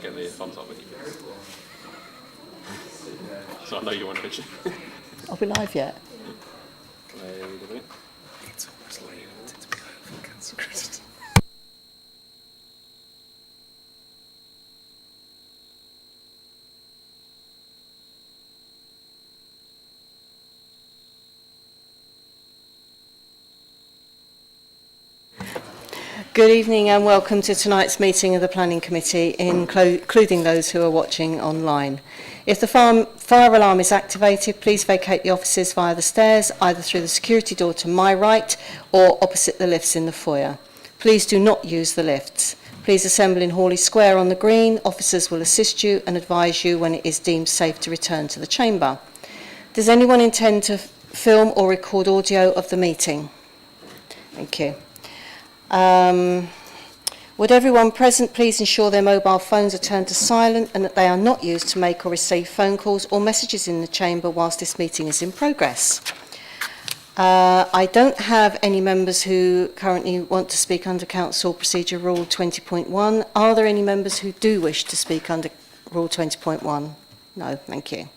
get the thumbs up when you can. So I know you want to mention. Are we live yet? It's almost like you wanted to be over Cancer Crest. Good evening and welcome to tonight's meeting of the Planning Committee, including those who are watching online. If the fire alarm is activated, please vacate the offices via the stairs, either through the security door to my right or opposite the lifts in the foyer. Please do not use the lifts. Please assemble in Hawley Square on the green. Officers will assist you and advise you when it is deemed safe to return to the chamber. Does anyone intend to film or record audio of the meeting? Thank you. Would everyone present please ensure their mobile phones are turned to silent and that they are not used to make or receive phone calls or messages in the chamber whilst this meeting is in progress. I don't have any members who currently want to speak under Council Procedure Rule 20.1. Are there any members who do wish to speak under Rule 20.1? No, thank you.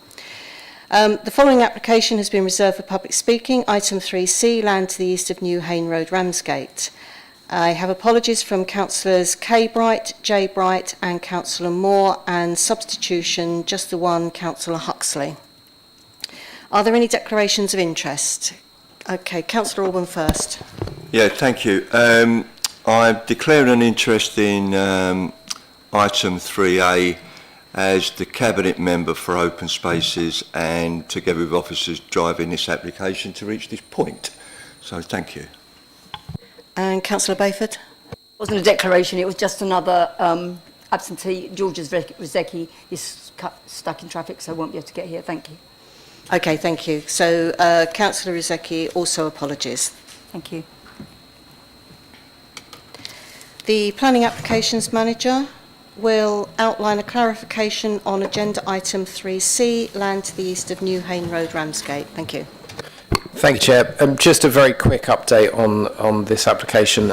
The following application has been reserved for public speaking. Item 3C, land to the east of New Hayne Road, Ramsgate. I have apologies from Councillors K. Bright, J. Bright and Councillor Moore, and substitution, just the one, Councillor Huxley. Are there any declarations of interest? Okay, Councillor Alban first. Yeah, thank you. I'm declaring an interest in item 3A as the Cabinet Member for Open Spaces and together with officers driving this application to reach this point. So thank you. And Councillor Bayford? It wasn't a declaration, it was just another absentee. George Rizeki is stuck in traffic, so won't be able to get here. Thank you. Okay, thank you. So Councillor Rizeki also apologies. Thank you. The Planning Applications Manager will outline a clarification on agenda item 3C, land to the east of New Hayne Road, Ramsgate. Thank you. Thank you, Chair. Just a very quick update on this application.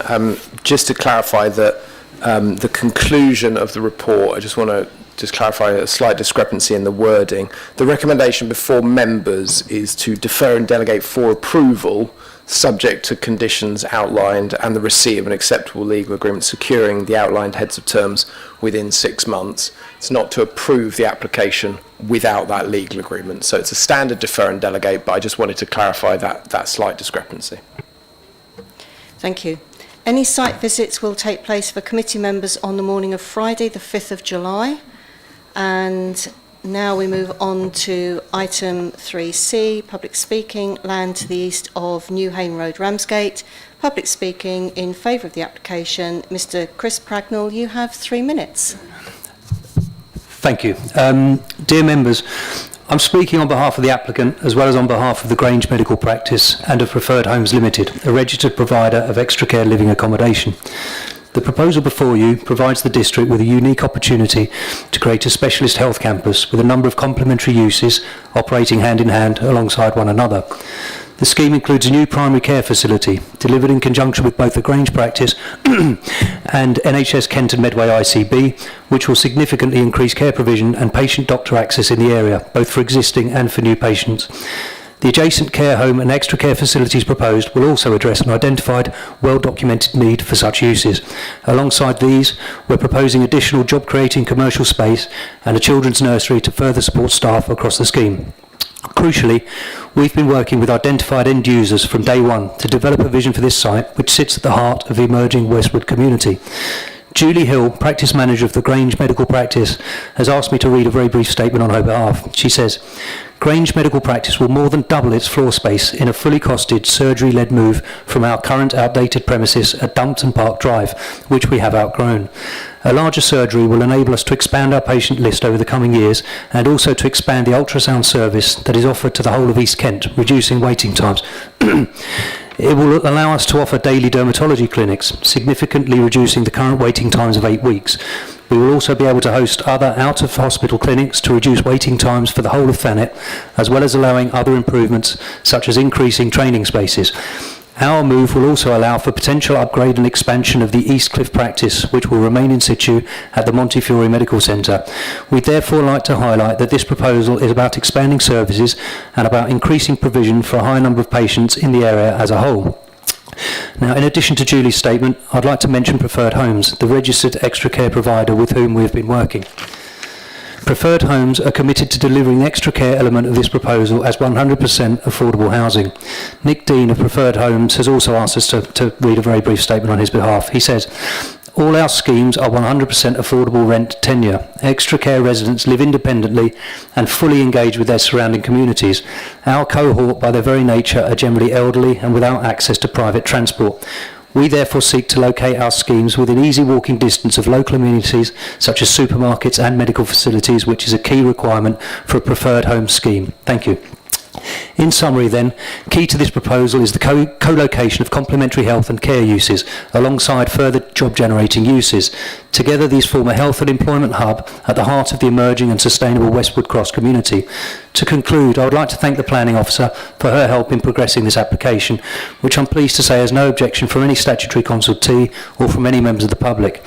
Just to clarify that the conclusion of the report, I just want to clarify a slight discrepancy in the wording. The recommendation before members is to defer and delegate for approval, subject to conditions outlined and the receipt of an acceptable legal agreement securing the outlined heads of terms within 6 months. It's not to approve the application without that legal agreement. So it's a standard defer and delegate, but I just wanted to clarify that slight discrepancy. Thank you. Any site visits will take place for committee members on the morning of Friday, the 5th of July. And now we move on to item 3C, public speaking, land to the east of New Hayne Road, Ramsgate. Public speaking in favour of the application. Mr. Chris Pragnell, you have 3 minutes. Thank you. Dear members, I'm speaking on behalf of the applicant as well as on behalf of the Grange Medical Practice and of Preferred Homes Limited, a registered provider of extra care living accommodation. The proposal before you provides the district with a unique opportunity to create a specialist health campus with a number of complementary uses operating hand in hand alongside one another. The scheme includes a new primary care facility delivered in conjunction with both the Grange Practice and NHS Kent and Medway ICB, which will significantly increase care provision and patient-doctor access in the area, both for existing and for new patients. The adjacent care home and extra care facilities proposed will also address an identified, well-documented need for such uses. Alongside these, we're proposing additional job-creating commercial space and a children's nursery to further support staff across the scheme. Crucially, we've been working with identified end users from day one to develop a vision for this site, which sits at the heart of the emerging Westwood community. Julie Hill, practice manager of the Grange Medical Practice, has asked me to read a very brief statement on her behalf. She says, Grange Medical Practice will more than double its floor space in a fully costed surgery-led move from our current outdated premises at Dumpton Park Drive, which we have outgrown. A larger surgery will enable us to expand our patient list over the coming years and also to expand the ultrasound service that is offered to the whole of East Kent, reducing waiting times. It will allow us to offer daily dermatology clinics, significantly reducing the current waiting times of 8 weeks. We will also be able to host other out-of-hospital clinics to reduce waiting times for the whole of Thanet, as well as allowing other improvements such as increasing training spaces. Our move will also allow for potential upgrade and expansion of the East Cliff practice, which will remain in situ at the Montefiore Medical Centre. We'd therefore like to highlight that this proposal is about expanding services and about increasing provision for a high number of patients in the area as a whole. Now, in addition to Julie's statement, I'd like to mention Preferred Homes, the registered extra care provider with whom we've been working. Preferred Homes are committed to delivering the extra care element of this proposal as 100% affordable housing. Nick Dean of Preferred Homes has also asked us to read a very brief statement on his behalf. He says, "All our schemes are 100% affordable rent tenure. Extra care residents live independently and fully engage with their surrounding communities. Our cohort, by their very nature, are generally elderly and without access to private transport. We therefore seek to locate our schemes within easy walking distance of local amenities such as supermarkets and medical facilities, which is a key requirement for a Preferred Home scheme." Thank you. In summary then, key to this proposal is the co-location of complementary health and care uses alongside further job-generating uses. Together these form a health and employment hub at the heart of the emerging and sustainable Westwood Cross community. To conclude, I would like to thank the Planning Officer for her help in progressing this application, which I'm pleased to say has no objection from any statutory consultee or from any members of the public.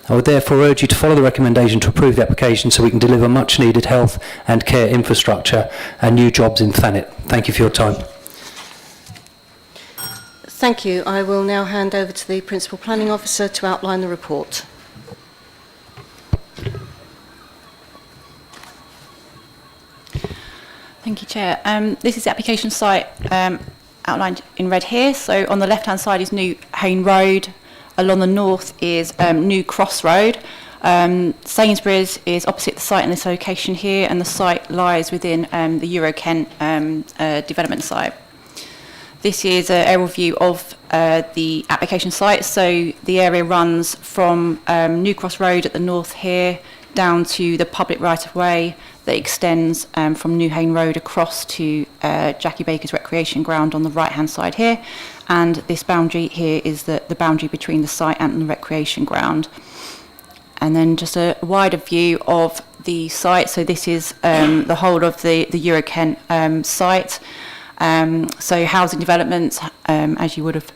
I would therefore urge you to follow the recommendation to approve the application so we can deliver much needed health and care infrastructure and new jobs in Thanet. Thank you for your time. Thank you. I will now hand over to the Principal Planning Officer to outline the report. Thank you, Chair. This is the application site outlined in red here. So on the left-hand side is New Hayne Road. Along the north is New Cross Road. Sainsbury's is opposite the site in this location here, and the site lies within the Euro-Kent development site. This is an aerial view of the application site. So the area runs from New Cross Road at the north here down to the public right-of-way that extends from New Hayne Road across to Jackie Baker's recreation ground on the right-hand side here. And this boundary here is the boundary between the site and the recreation ground. And then just a wider view of the site. So this is the whole of the Euro-Kent site. So housing developments, as you would have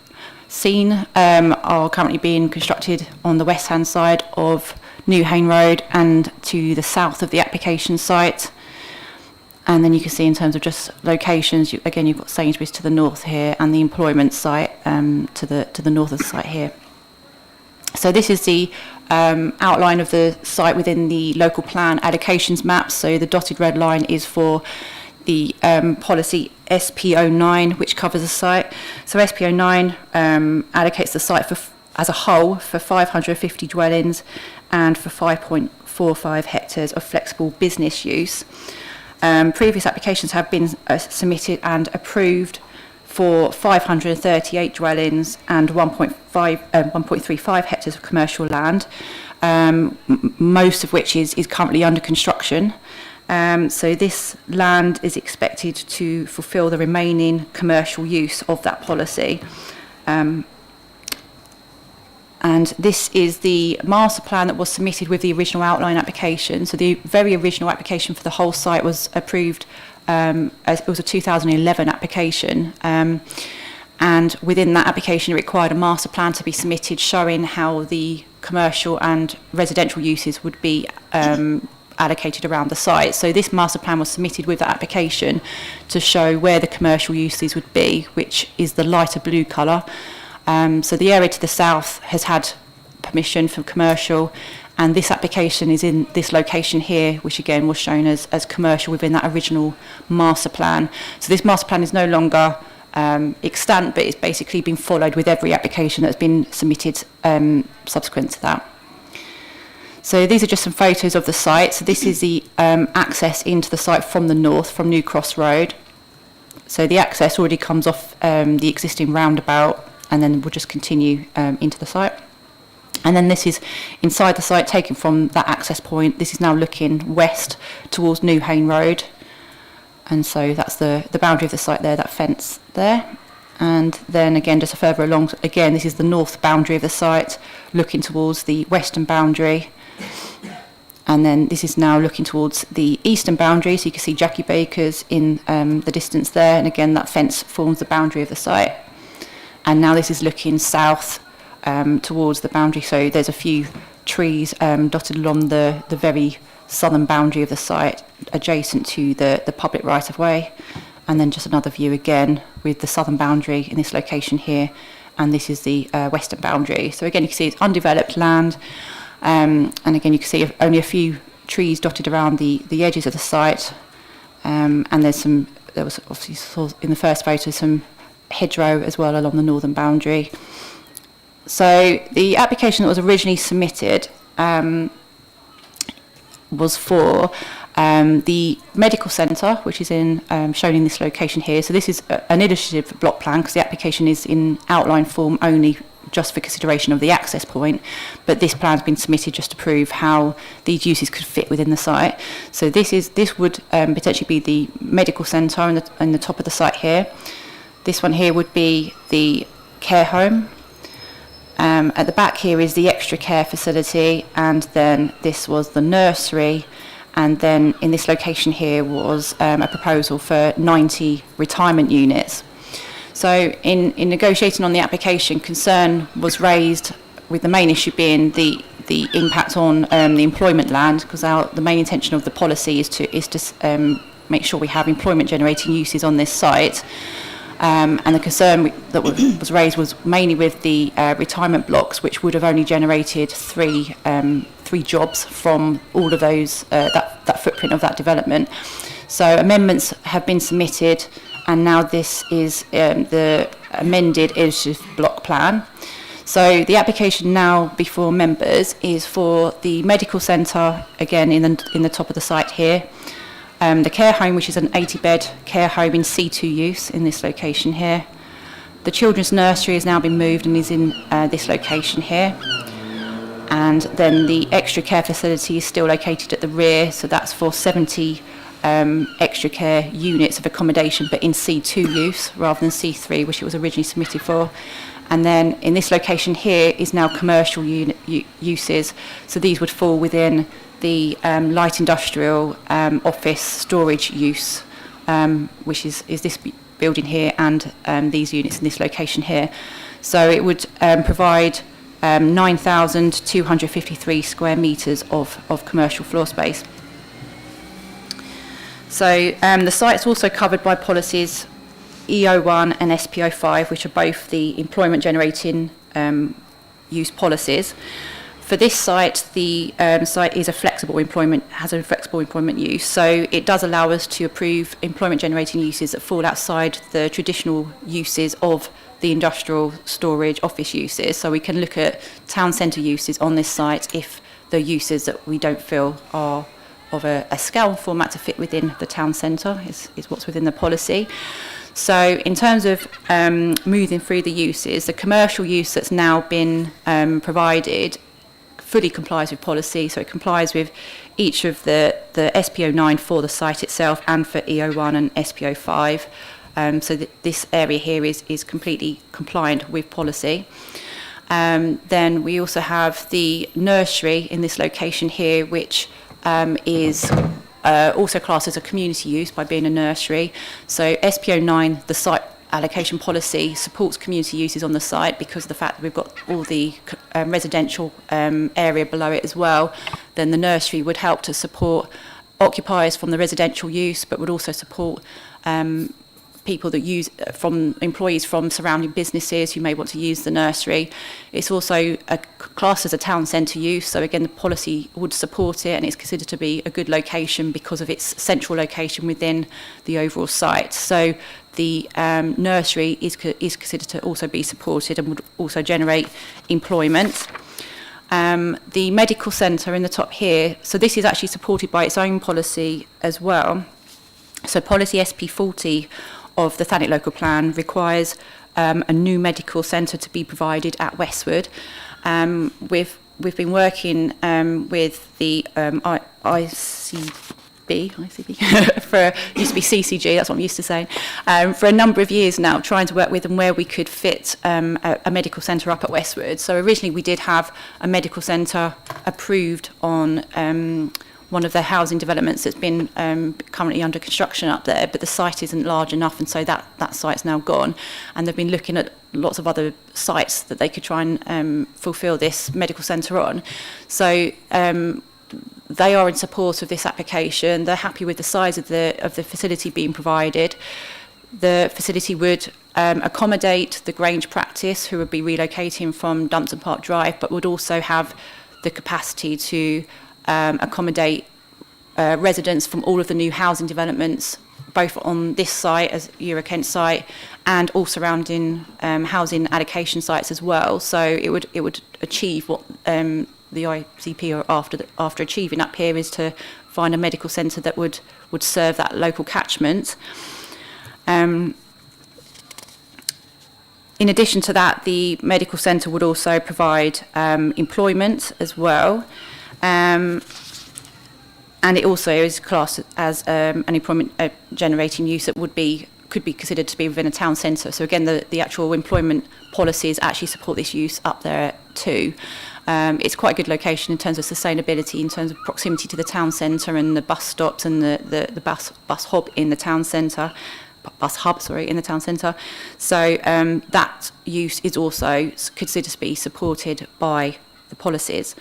seen, are currently being constructed on the west-hand side of New Hayne Road and to the south of the application site. And then you can see in terms of just locations, again, you've got Sainsbury's to the north here and the employment site to the north of the site here. So this is the outline of the site within the local plan allocations map. So the dotted red line is for the policy SP09, which covers the site. So SP09 allocates the site as a whole for 550 dwellings and for 5.45 hectares of flexible business use. Previous applications have been submitted and approved for 538 dwellings and 1.35 hectares of commercial land, most of which is currently under construction. So this land is expected to fulfil the remaining commercial use of that policy. And this is the master plan that was submitted with the original outline application. So the very original application for the whole site was approved as it was a 2011 application. And within that application, it required a master plan to be submitted showing how the commercial and residential uses would be allocated around the site. So this master plan was submitted with that application to show where the commercial uses would be, which is the lighter blue colour. So the area to the south has had permission for commercial, and this application is in this location here, which again was shown as commercial within that original master plan. So this master plan is no longer extant, but it's basically been followed with every application that's been submitted subsequent to that. So these are just some photos of the site. So this is the access into the site from the north, from New Cross Road. So the access already comes off the existing roundabout, and then we'll just continue into the site. And then this is inside the site, taken from that access point. This is now looking west towards New Hayne Road. And so that's the boundary of the site there, that fence there. And then again, just further along, again, this is the north boundary of the site, looking towards the western boundary. And then this is now looking towards the eastern boundary. So you can see Jackie Baker's in the distance there. And again, that fence forms the boundary of the site. and now this is looking south towards the boundary. So there's a few trees dotted along the very southern boundary of the site, adjacent to the public right-of-way, and then just another view again with the southern boundary in this location here, and this is the western boundary. So again, you can see it's undeveloped land, and again you can see only a few trees dotted around the edges of the site, and there was obviously saw in the first photo some hedgerow as well along the northern boundary. So the application that was originally submitted was for the medical centre, which is shown in this location here. So this is an illustrative block plan because the application is in outline form only, just for consideration of the access point, but this plan has been submitted just to prove how these uses could fit within the site. So this would potentially be the medical centre in the top of the site here. This one here would be the care home. At the back here is the extra care facility, and then this was the nursery, and then in this location here was a proposal for 90 retirement units. So in negotiating on the application, concern was raised, with the main issue being the impact on the employment land, because the main intention of the policy is to make sure we have employment generating uses on this site. And the concern that was raised was mainly with the retirement blocks, which would have only generated three jobs from all of those that footprint of that development. So amendments have been submitted, and now this is the amended illustrative block plan. So the application now before members is for the medical centre, again in the top of the site here. The care home, which is an 80-bed care home in C2 use in this location here. The children's nursery has now been moved and is in this location here. And then the extra care facility is still located at the rear, so that's for 70 extra care units of accommodation, but in C2 use rather than C3, which it was originally submitted for. And then in this location here is now commercial uses, so these would fall within the light industrial office storage use, which is this building here and these units in this location here. So it would provide 9,253 square metres of commercial floor space. So the site's also covered by policies EO1 and SPO5, which are both the employment generating use policies. For this site, the site is has a flexible employment use, so it does allow us to approve employment generating uses that fall outside the traditional uses of the industrial storage office uses. So we can look at town centre uses on this site if the uses that we don't feel are of a scale and format to fit within the town centre is what's within the policy. So in terms of moving through the uses, the commercial use that's now been provided fully complies with policy, so it complies with each of the SPO9 for the site itself and for EO1 and SPO5. So this area here is completely compliant with policy. Then we also have the nursery in this location here, which is also classed as a community use by being a nursery. So SPO9, the site allocation policy, supports community uses on the site because of the fact that we've got all the residential area below it as well. Then the nursery would help to support occupiers from the residential use, but would also support people that employees from surrounding businesses who may want to use the nursery. It's also classed as a town centre use, so again the policy would support it, and it's considered to be a good location because of its central location within the overall site. So the nursery is considered to also be supported and would also generate employment. The medical centre in the top here, so this is actually supported by its own policy as well. So policy SP40 of the Thanet local plan requires a new medical centre to be provided at Westwood. We've been working with the ICB for used to be CCG, that's what I'm used to saying, for a number of years now, trying to work with them where we could fit a medical centre up at Westwood. So originally we did have a medical centre approved on one of the housing developments that's been currently under construction up there, but the site isn't large enough, and so that site's now gone. And they've been looking at lots of other sites that they could try and fulfil this medical centre on. So they are in support of this application. They're happy with the size of the facility being provided. The facility would accommodate the Grange practice, who would be relocating from Dumpton Park Drive, but would also have the capacity to accommodate residents from all of the new housing developments, both on this site, as Eurokent site, and all surrounding housing allocation sites as well. So it would achieve what the ICP are after achieving up here, is to find a medical centre that would serve that local catchment. In addition to that, the medical centre would also provide employment as well. And it also is classed as an employment generating use that could be considered to be within a town centre. So again, the actual employment policies actually support this use up there too. It's quite a good location in terms of sustainability, in terms of proximity to the town centre and the bus stops and the bus hub in the town centre. In the town centre. So that use is also considered to be supported by the policies.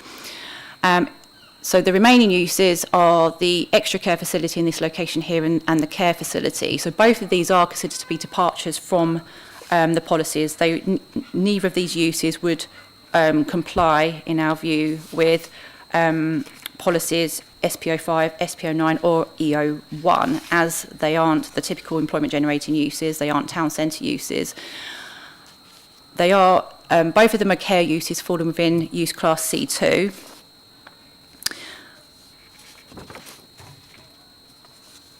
So the remaining uses are the extra care facility in this location here and the care facility. So both of these are considered to be departures from the policies. Neither of these uses would comply, in our view, with policies SPO5, SPO9 or EO1, as they aren't the typical employment generating uses, they aren't town centre uses. They are, both of them are care uses falling within use class C2.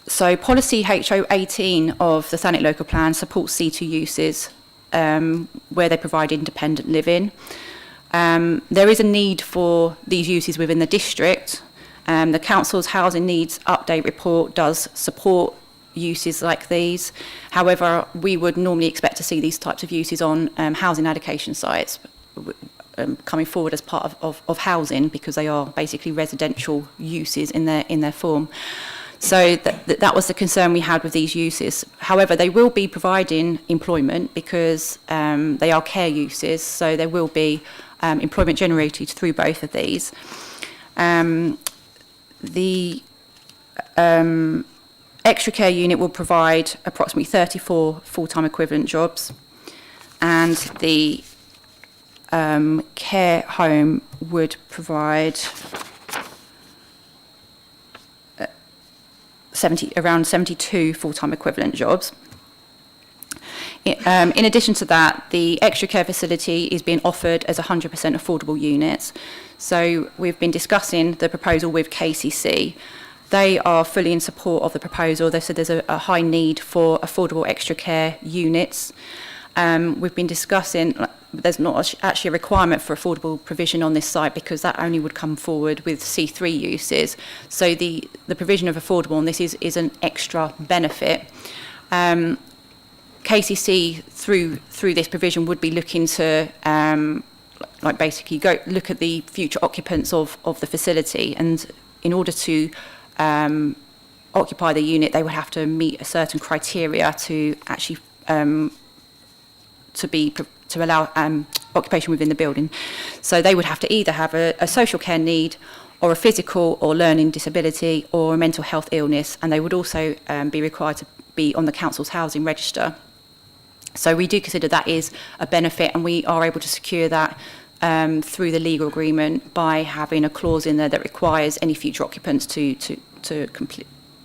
So policy HO18 of the Thanet local plan supports C2 uses where they provide independent living. There is a need for these uses within the district. The council's housing needs update report does support uses like these. However, we would normally expect to see these types of uses on housing allocation sites coming forward as part of housing, because they are basically residential uses in their form. So that was the concern we had with these uses. However, they will be providing employment because they are care uses, so there will be employment generated through both of these. The extra care unit will provide approximately 34 full-time equivalent jobs, and the care home would provide around 72 full-time equivalent jobs. In addition to that, the extra care facility is being offered as 100% affordable units. So we've been discussing the proposal with KCC. They are fully in support of the proposal. They said there's a high need for affordable extra care units. We've been discussing, there's not actually a requirement for affordable provision on this site, because that only would come forward with C3 uses. So the provision of affordable on this is an extra benefit. KCC through this provision would be looking to basically go look at the future occupants of the facility, and in order to occupy the unit, they would have to meet a certain criteria to actually to allow occupation within the building. So they would have to either have a social care need, or a physical or learning disability, or a mental health illness, and they would also be required to be on the council's housing register. So we do consider that is a benefit, and we are able to secure that through the legal agreement by having a clause in there that requires any future occupants to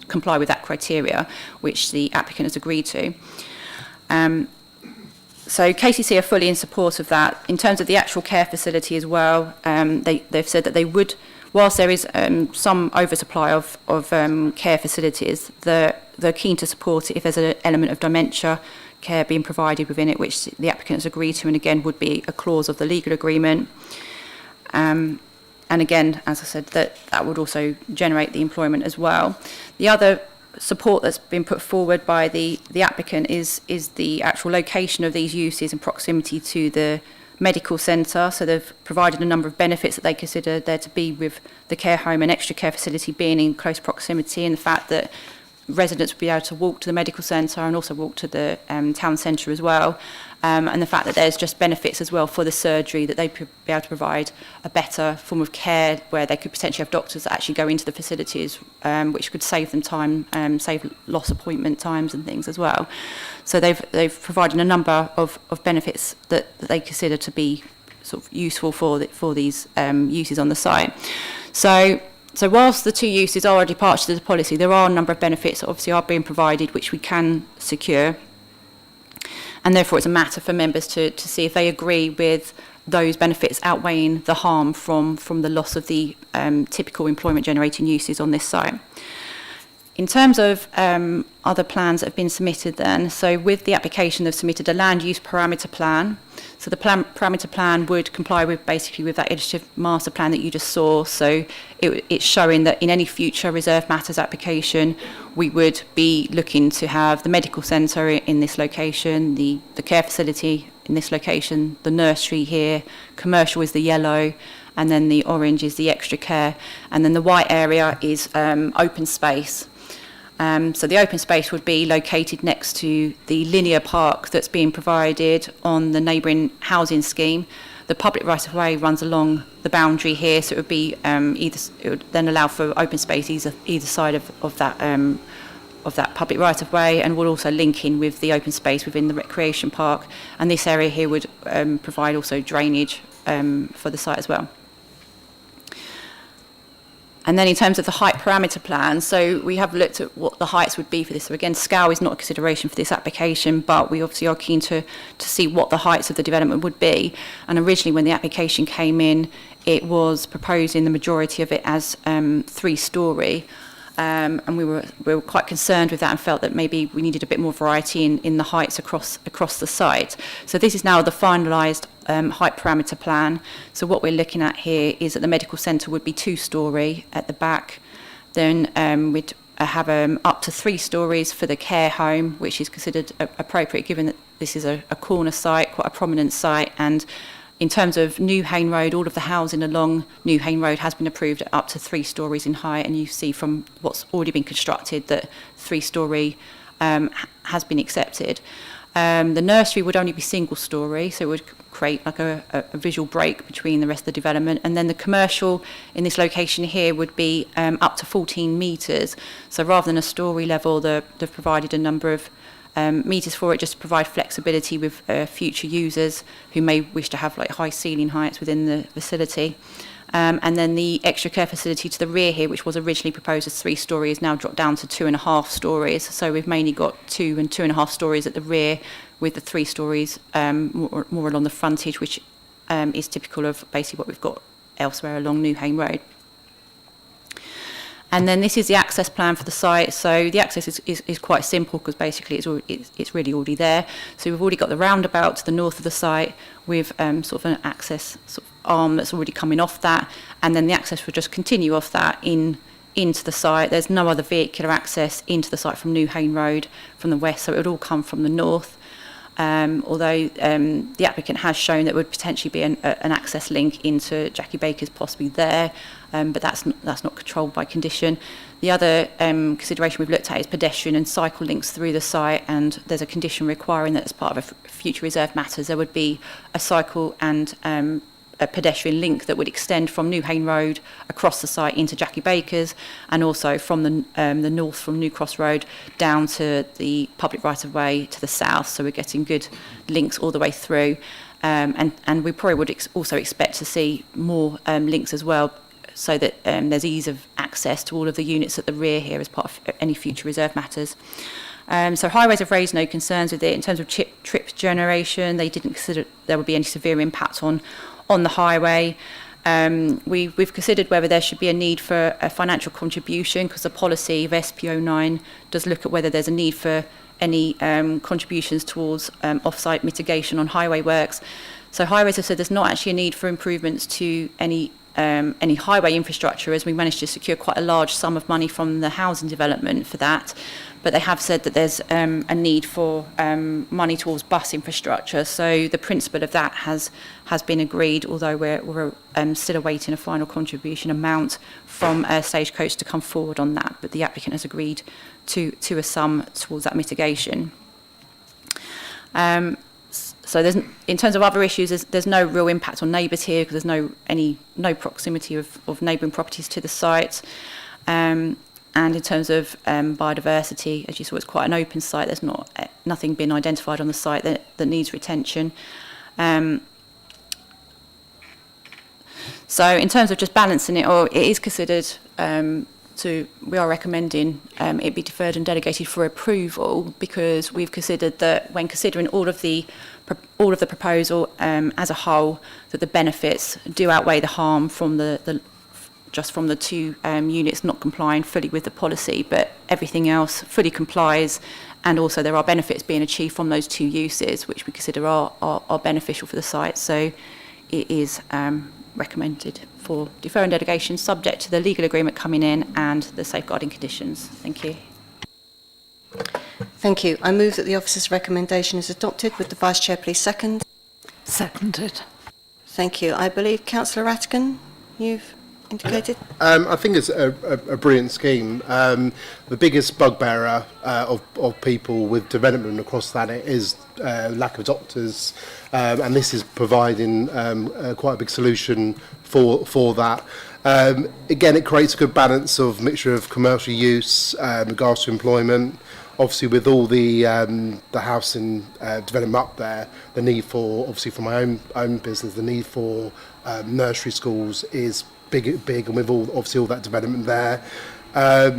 comply with that criteria, which the applicant has agreed to. So KCC are fully in support of that. In terms of the actual care facility as well, they've said that they would, whilst there is some oversupply of care facilities, they're keen to support it if there's an element of dementia care being provided within it, which the applicant has agreed to, and again would be a clause of the legal agreement. And again, as I said, that would also generate the employment as well. The other support that's been put forward by the applicant is the actual location of these uses in proximity to the medical centre, so they've provided a number of benefits that they consider there to be with the care home and extra care facility being in close proximity, and the fact that residents would be able to walk to the medical centre and also walk to the town centre as well, and the fact that there's just benefits as well for the surgery, that they'd be able to provide a better form of care where they could potentially have doctors that actually go into the facilities, which could save them time, save lost appointment times and things as well. So they've provided a number of benefits that they consider to be sort of useful for these uses on the site. So whilst the two uses are a departure to the policy, there are a number of benefits that obviously are being provided which we can secure, and therefore it's a matter for members to see if they agree with those benefits outweighing the harm from the loss of the typical employment generating uses on this site. In terms of other plans that have been submitted then, so with the application they've submitted a land use parameter plan. So the parameter plan would comply with basically with that illustrative master plan that you just saw. So it's showing that in any future reserve matters application, we would be looking to have the medical centre in this location, the care facility in this location, the nursery here, commercial is the yellow, and then the orange is the extra care, and then the white area is open space. So the open space would be located next to the linear park that's being provided on the neighbouring housing scheme. The public right-of-way runs along the boundary here, so it would be it would then allow for open space either side of that public right-of-way, and will also link in with the open space within the recreation park. And this area here would provide also drainage for the site as well. And then in terms of the height parameter plan, so we have looked at what the heights would be for this. So again, scale is not a consideration for this application, but we obviously are keen to see what the heights of the development would be. And originally when the application came in, it was proposing the majority of it as 3-storey. And we were quite concerned with that and felt that maybe we needed a bit more variety in the heights across the site. So this is now the finalised height parameter plan. So what we're looking at here is that the medical centre would be 2-storey at the back. Then we'd have up to 3 stories for the care home, which is considered appropriate given that this is a corner site, quite a prominent site. And in terms of New Hayne Road, all of the housing along New Hayne Road has been approved at up to 3 stories in height, and you see from what's already been constructed that 3-storey has been accepted. The nursery would only be 1-storey, so it would create like a visual break between the rest of the development. And then the commercial in this location here would be up to 14 metres. So rather than a storey level, they've provided a number of metres for it, just to provide flexibility with future users who may wish to have like high ceiling heights within the facility. And then the extra care facility to the rear here, which was originally proposed as 3 stories, now dropped down to 2.5 stories. So we've mainly got 2 and 2.5 stories at the rear, with the 3 stories more along the frontage, which is typical of basically what we've got elsewhere along New Hayne Road. And then this is the access plan for the site. So the access is quite simple because basically it's really already there. So we've already got the roundabout to the north of the site with sort of an access sort of arm that's already coming off that, and then the access would just continue off that into the site. There's no other vehicular access into the site from New Hayne Road from the west, so it would all come from the north. Although the applicant has shown that it would potentially be an access link into Jackie Baker's possibly there, but that's not controlled by condition. The other consideration we've looked at is pedestrian and cycle links through the site, and there's a condition requiring that as part of a future reserve matters there would be a cycle and a pedestrian link that would extend from New Hayne Road across the site into Jackie Baker's, and also from the north from New Cross Road down to the public right-of-way to the south. So we're getting good links all the way through, and we probably would also expect to see more links as well, so that there's ease of access to all of the units at the rear here as part of any future reserve matters. So highways have raised no concerns with it. In terms of trip generation, they didn't consider there would be any severe impact on the highway. We've considered whether there should be a need for a financial contribution, because the policy of SP09 does look at whether there's a need for any contributions towards off-site mitigation on highway works. So highways have said there's not actually a need for improvements to any any highway infrastructure, as we managed to secure quite a large sum of money from the housing development for that. But they have said that there's a need for money towards bus infrastructure. So the principle of that has been agreed, although we're still awaiting a final contribution amount from Stagecoach to come forward on that. But the applicant has agreed to a sum towards that mitigation. So in terms of other issues, there's no real impact on neighbours here because there's no proximity of neighbouring properties to the site. And in terms of biodiversity, as you saw, it's quite an open site. There's nothing been identified on the site that needs retention. So in terms of just balancing it, it is considered we are recommending it be deferred and delegated for approval because we've considered that when considering all of the proposal as a whole, that the benefits do outweigh the harm from just from the two units not complying fully with the policy, but everything else fully complies, and also there are benefits being achieved from those two uses, which we consider are beneficial for the site. So it is recommended for defer and delegation subject to the legal agreement coming in and the safeguarding conditions. Thank you. Thank you. I move that the officer's recommendation is adopted. Would the Vice Chair please second? Seconded. Thank you. I believe Councillor Rattigan, you've indicated. I think it's a brilliant scheme. The biggest bugbearer of people with development across Thanet is lack of doctors, and this is providing quite a big solution for that. Again, it creates a good balance of mixture of commercial use, regards to employment. Obviously, with all the housing development up there, the need for, obviously for my own business, the need for nursery schools is big, and with all that development there, I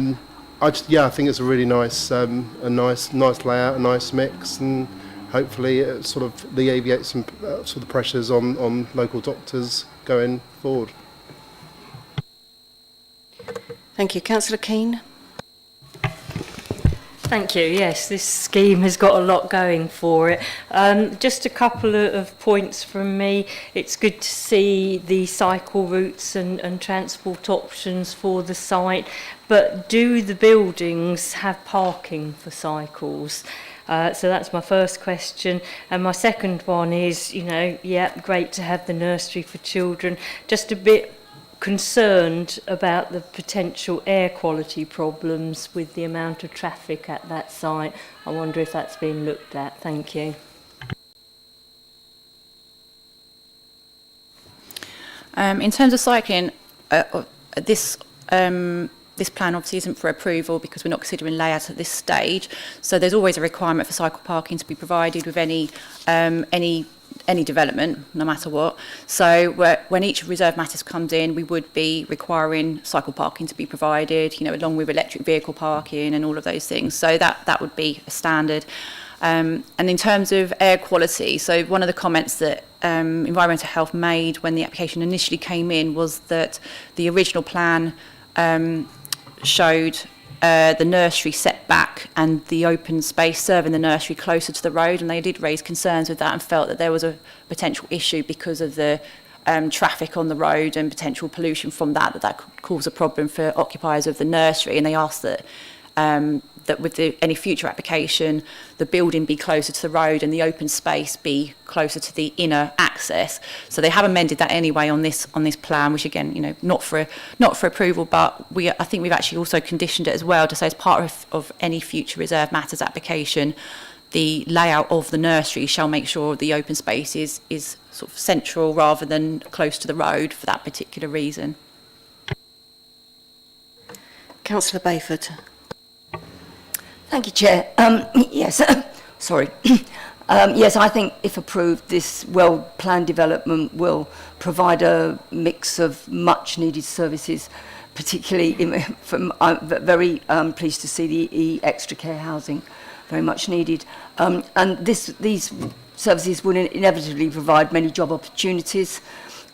think it's a really nice, nice layout, a nice mix, and hopefully it sort of alleviates some sort of pressures on local doctors going forward. Thank you, Councillor Keane. Thank you. Yes, this scheme has got a lot going for it. Just a couple of points from me. It's good to see the cycle routes and transport options for the site, but do the buildings have parking for cycles? So that's my first question. And my second one is, great to have the nursery for children. Just a bit concerned about the potential air quality problems with the amount of traffic at that site. I wonder if that's been looked at. Thank you. In terms of cycling, this plan obviously isn't for approval because we're not considering layout at this stage. So there's always a requirement for cycle parking to be provided with any development, no matter what. So when each reserve matters comes in, we would be requiring cycle parking to be provided, along with electric vehicle parking and all of those things. So that would be a standard. And in terms of air quality, so one of the comments that Environmental Health made when the application initially came in was that the original plan showed the nursery setback and the open space serving the nursery closer to the road, and they did raise concerns with that and felt that there was a potential issue because of the traffic on the road and potential pollution from that could cause a problem for occupiers of the nursery, and they asked that that with any future application, the building be closer to the road and the open space be closer to the inner access. So they have amended that anyway on this plan, which again, not for approval, but I think we've actually also conditioned it as well to say as part of any future reserve matters application, the layout of the nursery shall make sure the open space is sort of central rather than close to the road for that particular reason. Councillor Bayford. Thank you, Chair. Yes, sorry. Yes, I think if approved, this well-planned development will provide a mix of much-needed services, particularly I'm very pleased to see the extra care housing, very much needed. And these services will inevitably provide many job opportunities.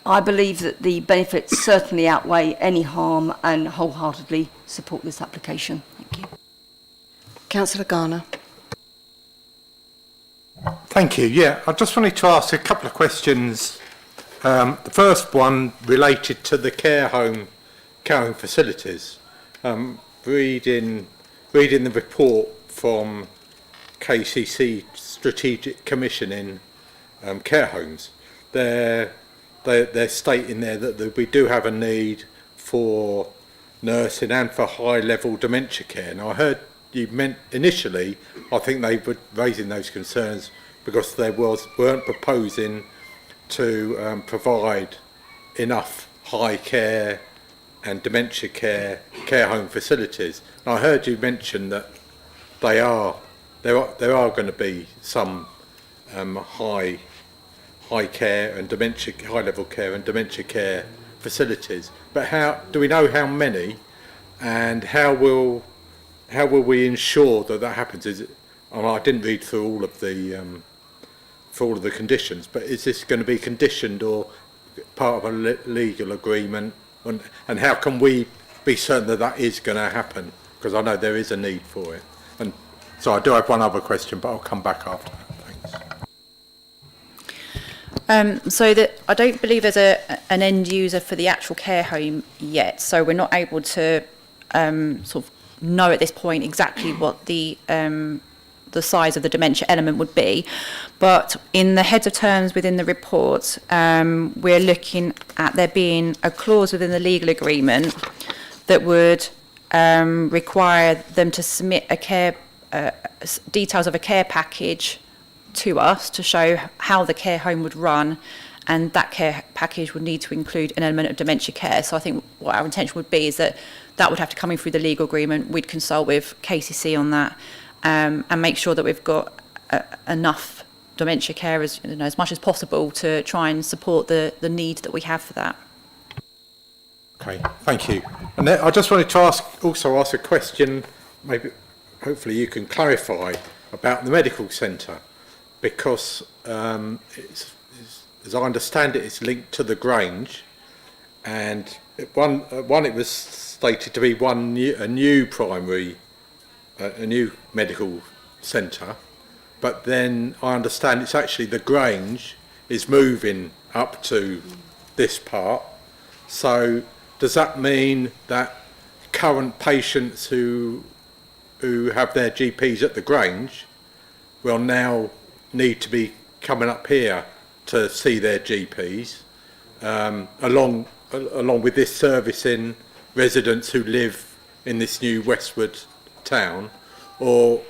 I believe that the benefits certainly outweigh any harm and wholeheartedly support this application. Thank you. Councillor Garner. Thank you. Yeah, I just wanted to ask a couple of questions The first one related to the care home facilities. Reading the report from KCC Strategic Commissioning care homes, they're stating there that we do have a need for nursing and for high-level dementia care. Now, I heard you meant initially, I think they were raising those concerns because they weren't proposing to provide enough high care and dementia care home facilities. And I heard you mention that there are going to be some high care and dementia, high level care and dementia care facilities. But how do we know how many, and how will we ensure that happens? Is it? I didn't read through all of the conditions, but is this going to be conditioned or part of a legal agreement? And how can we be certain that is going to happen? Because I know there is a need for it. And so I do have one other question, but I'll come back after that. Thanks. So that I don't believe there's an end user for the actual care home yet. So we're not able to sort of know at this point exactly what the size of the dementia element would be. But in the heads of terms within the report, we're looking at there being a clause within the legal agreement that would require them to submit details of a care package to us to show how the care home would run, and that care package would need to include an element of dementia care. So I think what our intention would be is that would have to come in through the legal agreement. We'd consult with KCC on that, and make sure that we've got enough dementia care as much as possible to try and support the need that we have for that. Okay, thank you. And then I just wanted to ask a question, maybe hopefully you can clarify about the medical centre, because as I understand it, it's linked to the Grange, and it was stated to be a new medical centre, but then I understand it's actually the Grange is moving up to this part. So does that mean that current patients who have their GPs at the Grange will now need to be coming up here to see their GPs, along with this servicing residents who live in this new westward town, or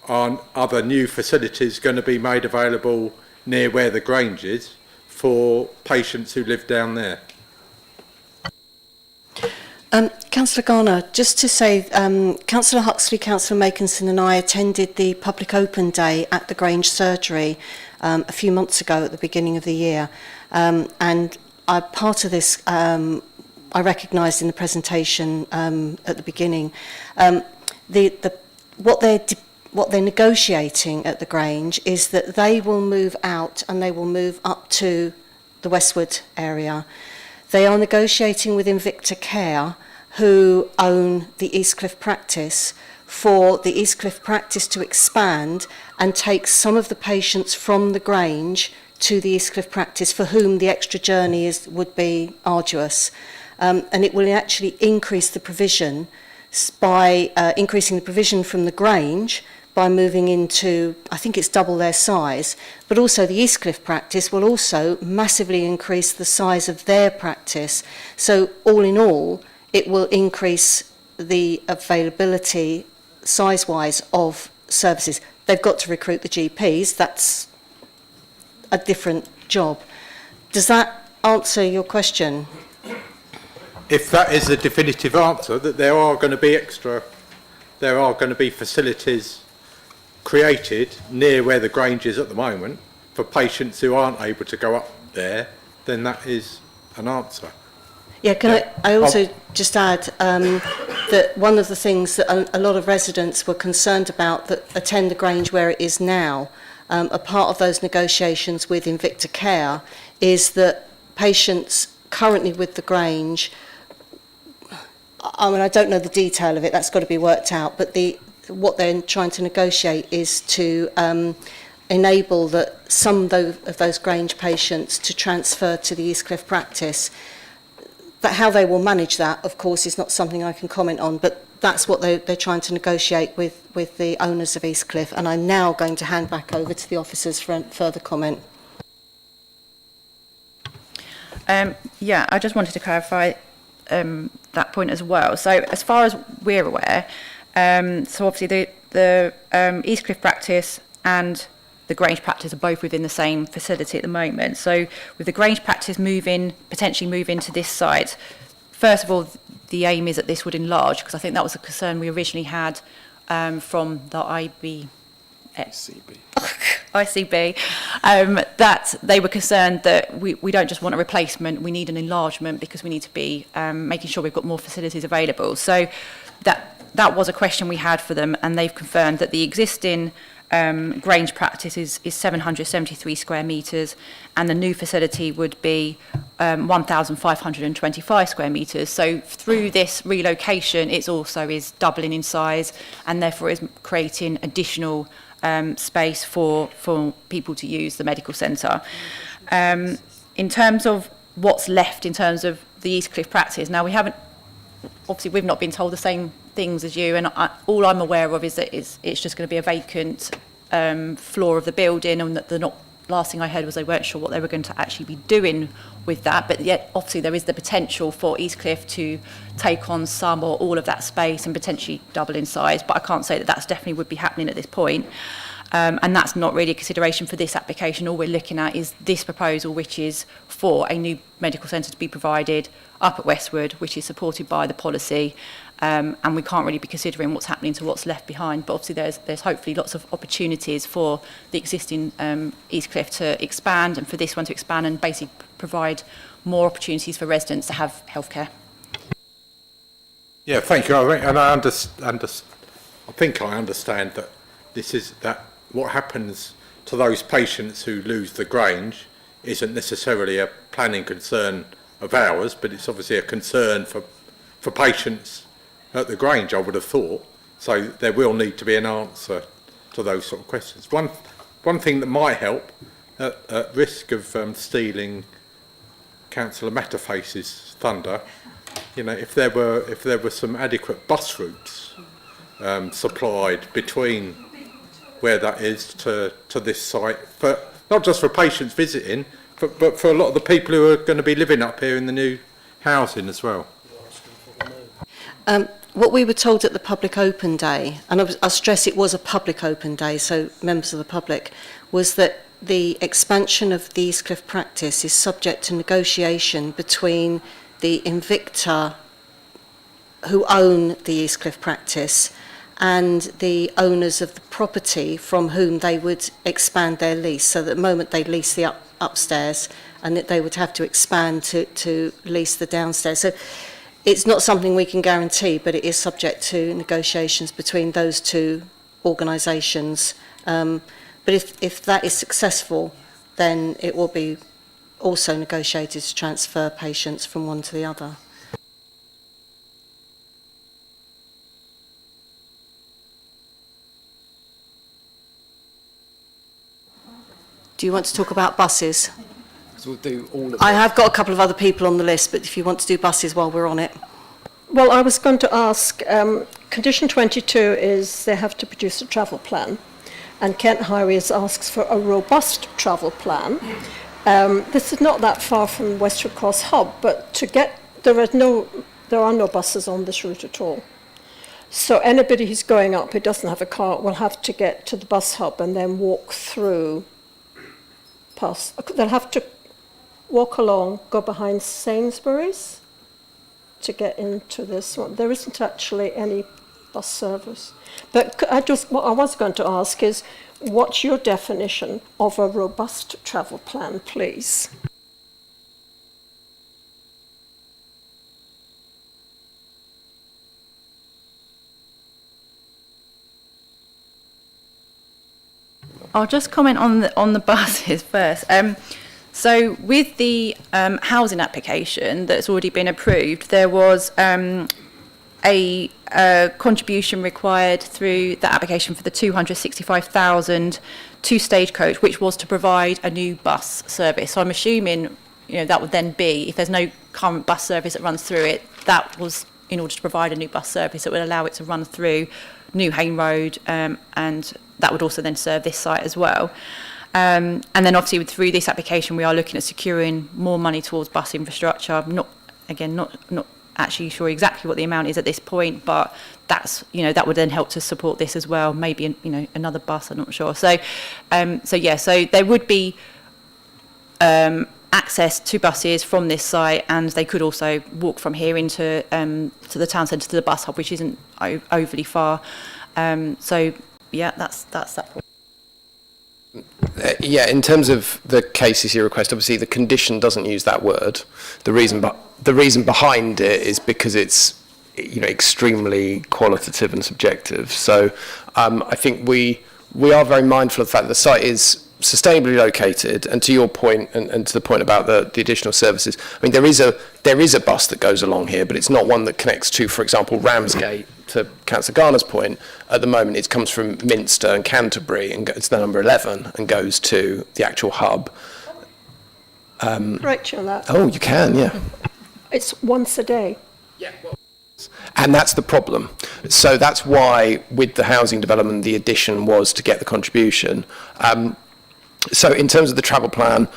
are other new facilities going to be made available near where the Grange is for patients who live down there? Councillor Garner, just to say, Councillor Huxley, Councillor Makinson and I attended the public open day at the Grange Surgery a few months ago at the beginning of the year, and part of this I recognised in the presentation at the beginning. What they're negotiating at the Grange is that they will move out and they will move up to the Westwood area. They are negotiating with Invicta Care, who own the Eastcliff practice, for the Eastcliff practice to expand and take some of the patients from the Grange to the Eastcliff practice, for whom the extra journey would be arduous. And it will actually increase the provision by increasing the provision from the Grange by moving into, I think it's double their size, but also the Eastcliff practice will also massively increase the size of their practice. So all in all, it will increase the availability size-wise of services. They've got to recruit the GPs, that's a different job. Does that answer your question? If that is the definitive answer, that there are going to be facilities created near where the Grange is at the moment for patients who aren't able to go up there, then that is an answer. Yeah, I also just add that one of the things that a lot of residents were concerned about that attend the Grange where it is now, a part of those negotiations with Invicta Care is that patients currently with the Grange, I mean, I don't know the detail of it, that's got to be worked out, but what they're trying to negotiate is to enable that some of those Grange patients to transfer to the Eastcliff practice. But how they will manage that, of course, is not something I can comment on, but that's what they're trying to negotiate with the owners of Eastcliff, and I'm now going to hand back over to the officers for further comment. Yeah, I just wanted to clarify that point as well. So as far as we're aware, so obviously the Eastcliff practice and the Grange practice are both within the same facility at the moment. So with the Grange practice potentially moving to this site, first of all, the aim is that this would enlarge, because I think that was a concern we originally had from the ICB, that they were concerned that we don't just want a replacement, we need an enlargement, because we need to be making sure we've got more facilities available. So that was a question we had for them, and they've confirmed that the existing Grange practice is 773 square metres, and the new facility would be 1,525 square metres. So through this relocation, it also is doubling in size, and therefore is creating additional space for people to use the medical centre. In terms of what's left in terms of the Eastcliff practice, now we've not been told the same things as you, and all I'm aware of is that it's just going to be a vacant floor of the building, and that last thing I heard was they weren't sure what they were going to actually be doing with that, but yet obviously there is the potential for Eastcliff to take on some or all of that space and potentially double in size, but I can't say that that's definitely would be happening at this point. And that's not really a consideration for this application. All we're looking at is this proposal, which is for a new medical centre to be provided up at Westwood, which is supported by the policy, and we can't really be considering what's happening to what's left behind. But obviously there's hopefully lots of opportunities for the existing Eastcliff to expand, and for this one to expand and basically provide more opportunities for residents to have healthcare. Yeah, thank you. I think I understand that that what happens to those patients who lose the Grange isn't necessarily a planning concern of ours, but it's obviously a concern for patients at the Grange, I would have thought. So there will need to be an answer to those sort of questions. One thing that might help, at risk of stealing Councillor Matterface's thunder, if there were some adequate bus routes supplied between where that is to this site, but not just for patients visiting, but for a lot of the people who are going to be living up here in the new housing as well. What we were told at the public open day, and I'll stress it was a public open day, so members of the public, was that the expansion of the Eastcliff practice is subject to negotiation between the Invicta who own the Eastcliff practice and the owners of the property from whom they would expand their lease. So at the moment they lease the upstairs, and that they would have to expand to lease the downstairs. So it's not something we can guarantee, but it is subject to negotiations between those two organisations. But if that is successful, then it will be also negotiated to transfer patients from one to the other. Do you want to talk about buses? So we'll do all of I it. have got a couple of other people on the list, but if you want to do buses while we're on it. Well, I was going to ask, condition 22 is they have to produce a travel plan, and Kent Highways asks for a robust travel plan. This is not that far from Westwood Cross Hub, but there are no buses on this route at all. So anybody who's going up who doesn't have a car will have to get to the bus hub and then walk through past. They'll have to walk along, go behind Sainsbury's to get into this one. There isn't actually any bus service. But what I was going to ask is, what's your definition of a robust travel plan, please? I'll just comment on the buses first. So with the housing application that's already been approved, there was a a contribution required through that application for the 265,000 to Stagecoach, which was to provide a new bus service. So I'm assuming, that would then be, if there's no current bus service that runs through it, that was in order to provide a new bus service that would allow it to run through New Hayne Road, and that would also then serve this site as well. And then obviously through this application, we are looking at securing more money towards bus infrastructure. I'm not actually sure exactly what the amount is at this point, but that's, that would then help to support this as well. Maybe, another bus, I'm not sure. So there would be access to buses from this site, and they could also walk from here into to the town centre to the bus hub, which isn't overly far. That's that point. In terms of the KCC request, obviously the condition doesn't use that word. The reason behind it is because it's extremely qualitative and subjective. So I think we are very mindful of the fact that the site is sustainably located, and to your point and to the point about the additional services, I mean there is a bus that goes along here, but it's not one that connects to, for example, Ramsgate. To Councillor Garner's point, at the moment it comes from Minster and Canterbury and it's the number 11 and goes to the actual hub. Correct you on that. Oh, you can, yeah. It's once a day. Yeah. And that's the problem. So that's why with the housing development, the addition was to get the contribution. So in terms of the travel plan,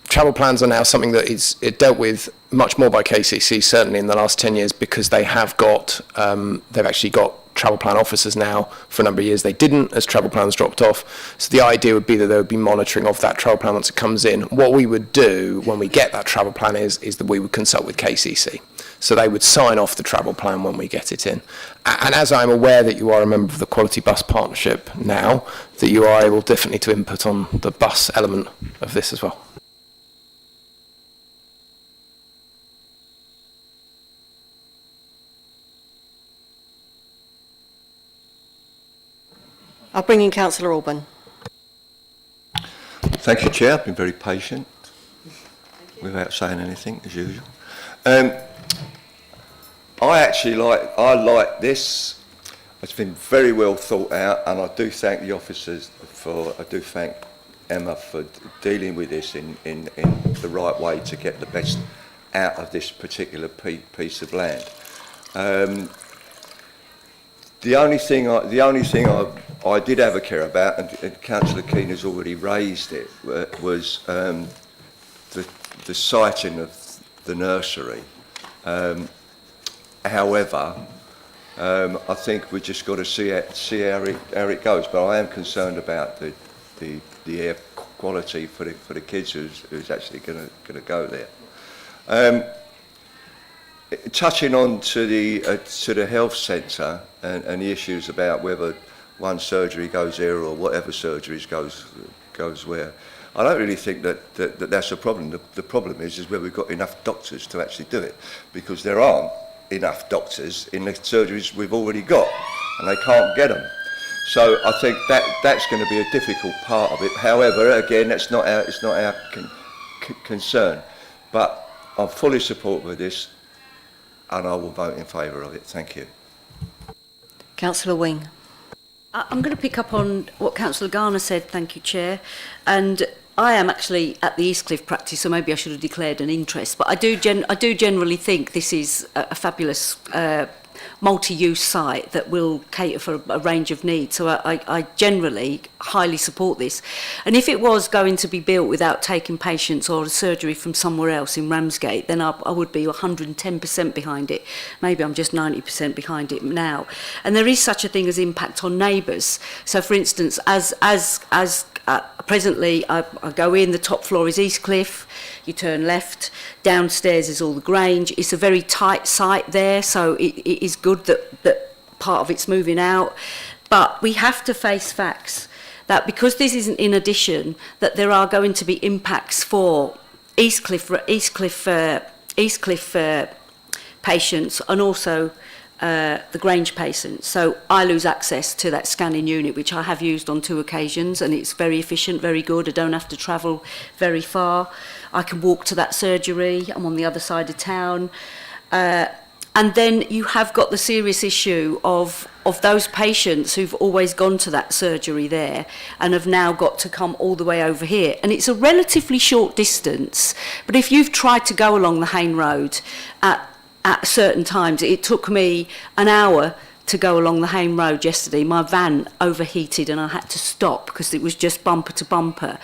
travel plans are now something that is dealt with much more by KCC, certainly in the last 10 years, because they have got, they've actually got travel plan officers now. For a number of years they didn't, as travel plans dropped off. So the idea would be that there would be monitoring of that travel plan once it comes in. What we would do when we get that travel plan is that we would consult with KCC. So they would sign off the travel plan when we get it in. And as I'm aware that you are a member of the Quality Bus Partnership now, that you are able definitely to input on the bus element of this as well. I'll bring in Councillor Alban. Thank you, Chair. I've been very patient without saying anything, as usual. I like this. It's been very well thought out, and I do thank the officers I do thank Emma for dealing with this in the right way to get the best out of this particular piece of land. The only thing I did have a care about, and Councillor Keane has already raised it, was the siting of the nursery. However, I think we've just got to see how it goes. But I am concerned about the air quality for the kids who's actually going to go there. Touching on to the health centre and the issues about whether one surgery goes here or whatever surgeries goes where. I don't really think that's a problem. The problem is where we've got enough doctors to actually do it, because there aren't enough doctors in the surgeries we've already got, and they can't get them. So I think that's going to be a difficult part of it. However, again, it's not our concern. But I'm fully supportive of this, and I will vote in favour of it. Thank you. Councillor Wing. I'm going to pick up on what Councillor Garner said, thank you, Chair. And I am actually at the Eastcliff practice, so maybe I should have declared an interest. But I do generally think this is a fabulous multi-use site that will cater for a range of needs. So I generally highly support this. And if it was going to be built without taking patients or a surgery from somewhere else in Ramsgate, then I would be 110% behind it. Maybe I'm just 90% behind it now. And there is such a thing as impact on neighbours. So for instance, presently, I go in, the top floor is Eastcliff, you turn left, downstairs is all the Grange. It's a very tight site there, so it is good that part of it's moving out. But we have to face facts, that because this isn't in addition, that there are going to be impacts for Eastcliff patients and also the Grange patients. So I lose access to that scanning unit, which I have used on 2 occasions, and it's very efficient, very good. I don't have to travel very far. I can walk to that surgery. I'm on the other side of town. And then you have got the serious issue of those patients who've always gone to that surgery there and have now got to come all the way over here. And it's a relatively short distance, but if you've tried to go along the Hayne Road at certain times, it took me an hour to go along the Hayne Road yesterday. My van overheated and I had to stop because it was just bumper to bumper.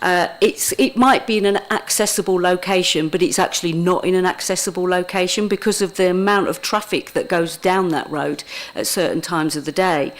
It might be in an accessible location, but it's actually not in an accessible location because of the amount of traffic that goes down that road at certain times of the day.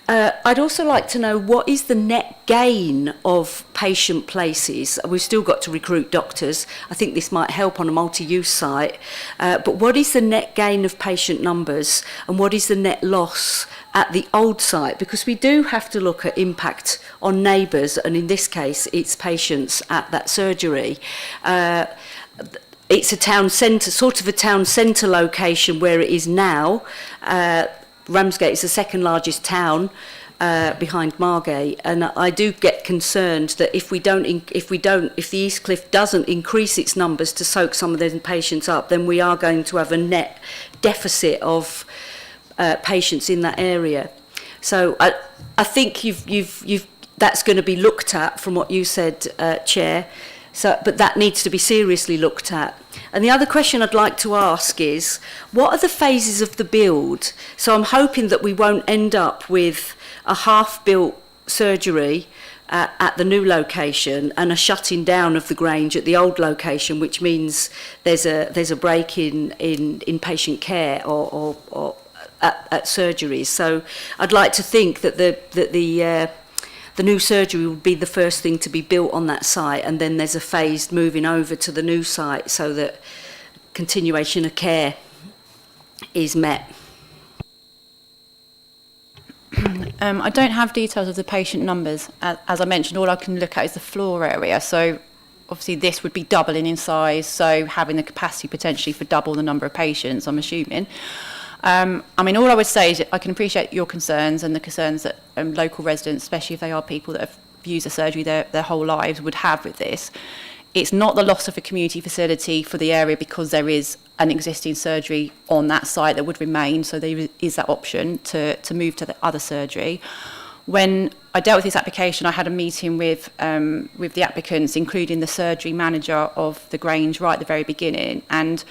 I'd also like to know, what is the net gain of patient places? We've still got to recruit doctors. I think this might help on a multi-use site. But what is the net gain of patient numbers and what is the net loss at the old site? Because we do have to look at impact on neighbours, and in this case, it's patients at that surgery. It's a town centre, sort of a town centre location where it is now. Ramsgate is the second largest town behind Margate, and I do get concerned that if the East Cliff doesn't increase its numbers to soak some of those patients up, then we are going to have a net deficit of patients in that area. So I think that's going to be looked at from what you said, Chair. So, but that needs to be seriously looked at. And the other question I'd like to ask is, what are the phases of the build? So I'm hoping that we won't end up with a half-built surgery at the new location and a shutting down of the Grange at the old location, which means there's a break in patient care or at surgeries. So I'd like to think that the new surgery would be the first thing to be built on that site, and then there's a phased moving over to the new site so that continuation of care is met. I don't have details of the patient numbers. As I mentioned, all I can look at is the floor area. So obviously this would be doubling in size, so having the capacity potentially for double the number of patients, I'm assuming. I mean, all I would say is I can appreciate your concerns and the concerns that local residents, especially if they are people that have used the surgery their whole lives, would have with this. It's not the loss of a community facility for the area because there is an existing surgery on that site that would remain, so there is that option to move to the other surgery. When I dealt with this application, I had a meeting with the applicants, including the surgery manager of the Grange right at the very beginning, and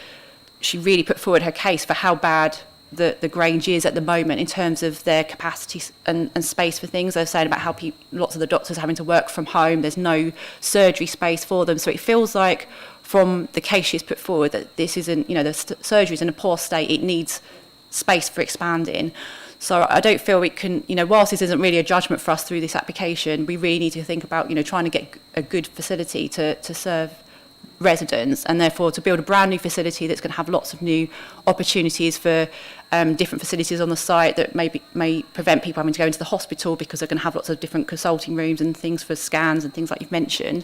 she really put forward her case for how bad the Grange is at the moment in terms of their capacity and space for things. They're saying about how lots of the doctors are having to work from home. There's no surgery space for them. So it feels like from the case she's put forward that this isn't, the surgery is in a poor state. It needs space for expanding. So I don't feel we can, whilst this isn't really a judgment for us through this application, we really need to think about, trying to get a good facility to serve residents, and therefore to build a brand new facility that's going to have lots of new opportunities for different facilities on the site that may prevent people having to go into the hospital because they're going to have lots of different consulting rooms and things for scans and things like you've mentioned.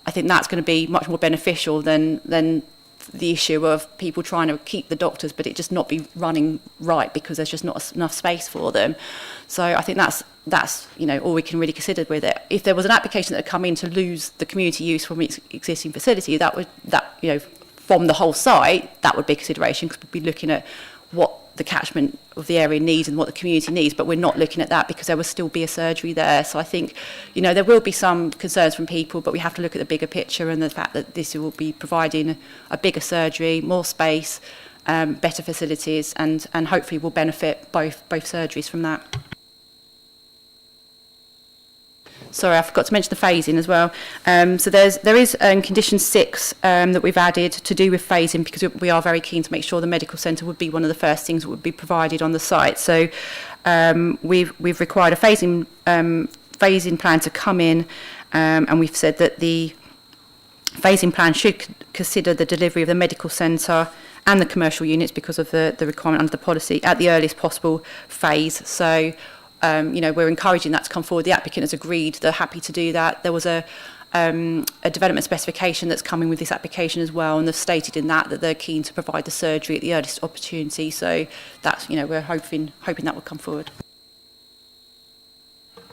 I think that's going to be much more beneficial than the issue of people trying to keep the doctors but it just not be running right because there's just not enough space for them. So I think that's all we can really consider with it. If there was an application that had come in to lose the community use from its existing facility, from the whole site, that would be a consideration because we'd be looking at what the catchment of the area needs and what the community needs, but we're not looking at that because there will still be a surgery there. So I think, there will be some concerns from people, but we have to look at the bigger picture and the fact that this will be providing a bigger surgery, more space, better facilities, and hopefully will benefit both surgeries from that. Sorry, I forgot to mention the phasing as well. So there is condition 6 that we've added to do with phasing because we are very keen to make sure the medical centre would be one of the first things that would be provided on the site. So we've required a phasing plan to come in, and we've said that the phasing plan should consider the delivery of the medical centre and the commercial units because of the requirement under the policy at the earliest possible phase. So we're encouraging that to come forward. The applicant has agreed; they're happy to do that. There was a development specification that's coming with this application as well, and they've stated in that they're keen to provide the surgery at the earliest opportunity. So that's we're hoping that will come forward.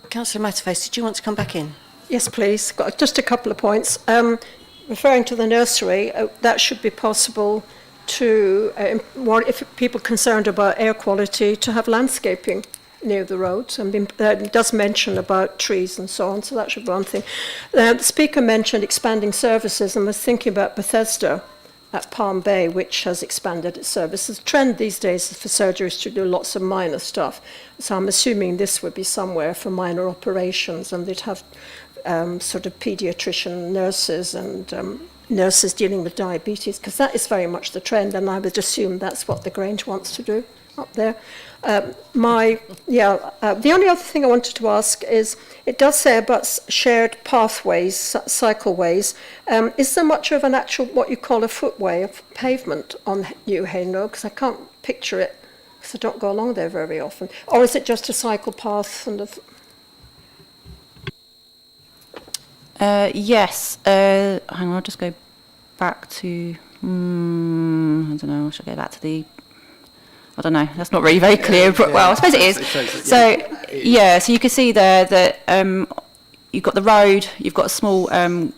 Councillor Matterface, did you want to come back in? Yes, please. Got just a couple of points. Referring to the nursery, that should be possible to, if people concerned about air quality, to have landscaping near the roads. I mean, it does mention about trees and so on, so that should be one thing. The speaker mentioned expanding services, and was thinking about Bethesda at Palm Bay, which has expanded its services. The trend these days is for surgeries to do lots of minor stuff, so I'm assuming this would be somewhere for minor operations, and they'd have sort of paediatrician nurses and nurses dealing with diabetes, because that is very much the trend, and I would assume that's what the Grange wants to do up there. The only other thing I wanted to ask is, it does say about shared pathways, cycleways. Is there much of an actual, what you call a footway of pavement on New Hayne Road? Because I can't picture it, because I don't go along there very often. Or is it just a cycle path? And Yes. Hang on, I'll just go back to... I don't know, I should go back to the... I don't know, that's not really very clear, but well, I suppose it is. So, so you can see there that you've got the road, you've got a small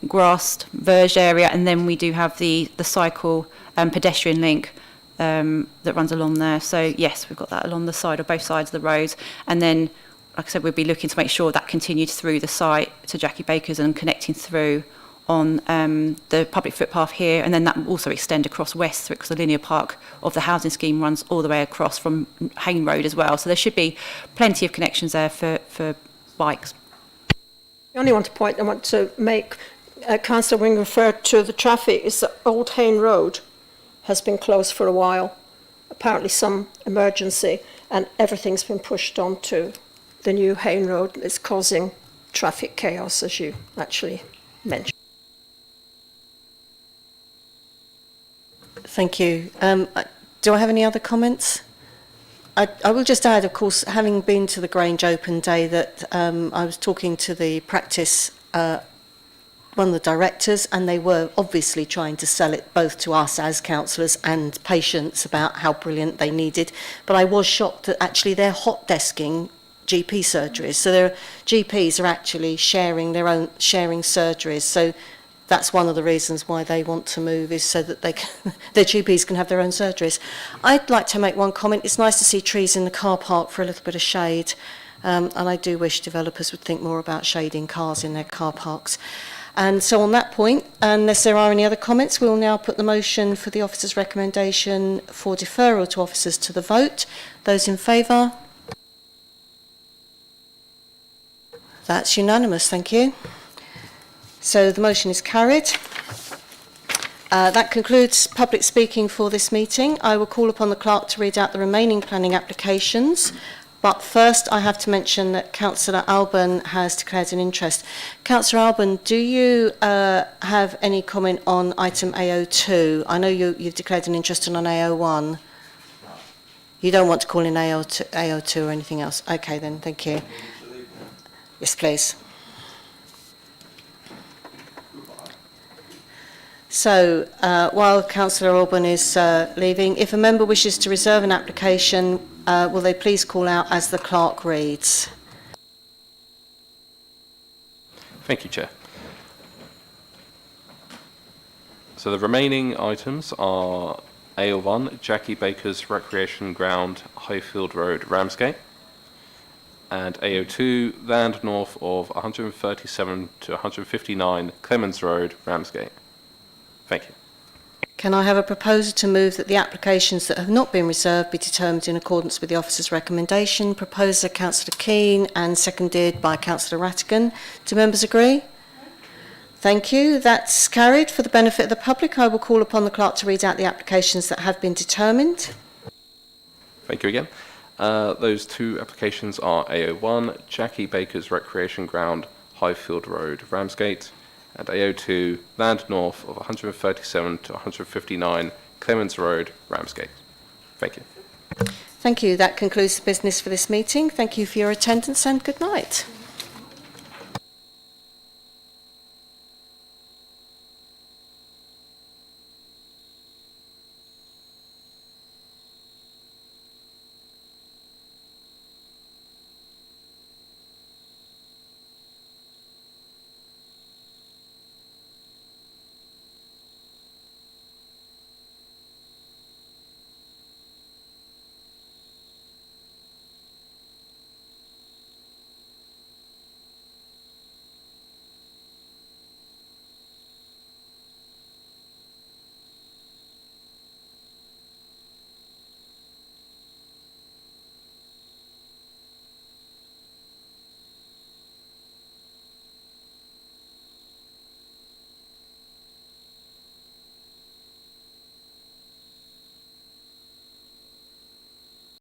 grassed verged area, and then we do have the cycle pedestrian link that runs along there. So yes, we've got that along the side, or both sides of the roads, and then, like I said, we'd be looking to make sure that continued through the site to Jackie Baker's and connecting through on the public footpath here, and then that will also extend across west because the linear park of the housing scheme runs all the way across from Hayne Road as well. So there should be plenty of connections there for bikes. the only one point I want to make, Councillor Wing referred to the traffic, is that Old Hayne Road has been closed for a while, apparently some emergency, and everything's been pushed onto the new Hayne Road. It's causing traffic chaos, as you actually mentioned. Thank you. Do I have any other comments? I will just add, of course, having been to the Grange Open Day, that I was talking to the practice, one of the directors, and they were obviously trying to sell it both to us as councillors and patients about how brilliant they needed. But I was shocked that actually they're hot desking GP surgeries. So their GPs are actually sharing surgeries. So that's one of the reasons why they want to move, is so that their GPs can have their own surgeries. I'd like to make one comment. It's nice to see trees in the car park for a little bit of shade, and I do wish developers would think more about shading cars in their car parks. And so on that point, unless there are any other comments, we'll now put the motion for the officer's recommendation for deferral to officers to the vote. Those in favour? That's unanimous, thank you. So the motion is carried. That concludes public speaking for this meeting. I will call upon the clerk to read out the remaining planning applications. But first, I have to mention that Councillor Alban has declared an interest. Councillor Alban, do you have any comment on item AO2? I know you've declared an interest on AO1. You don't want to call in AO2 or anything else? Okay then, thank you. Yes, please. So, while Councillor Alban is leaving, if a member wishes to reserve an application, will they please call out as the clerk reads? Thank you, Chair. So the remaining items are AO1, Jackie Baker's Recreation Ground, Highfield Road, Ramsgate, and AO2, land north of 137 to 159 Clemens Road, Ramsgate. Thank you. Can I have a proposer to move that the applications that have not been reserved be determined in accordance with the officer's recommendation? Proposer Councillor Keane and seconded by Councillor Rattigan. Do members agree? Thank you. That's carried. For the benefit of the public, I will call upon the clerk to read out the applications that have been determined. Thank you again. Those two applications are AO1, Jackie Baker's Recreation Ground, Highfield Road, Ramsgate, and AO2, land north of 137 to 159 Clemens Road, Ramsgate. Thank you. Thank you. That concludes the business for this meeting. Thank you for your attendance and good night.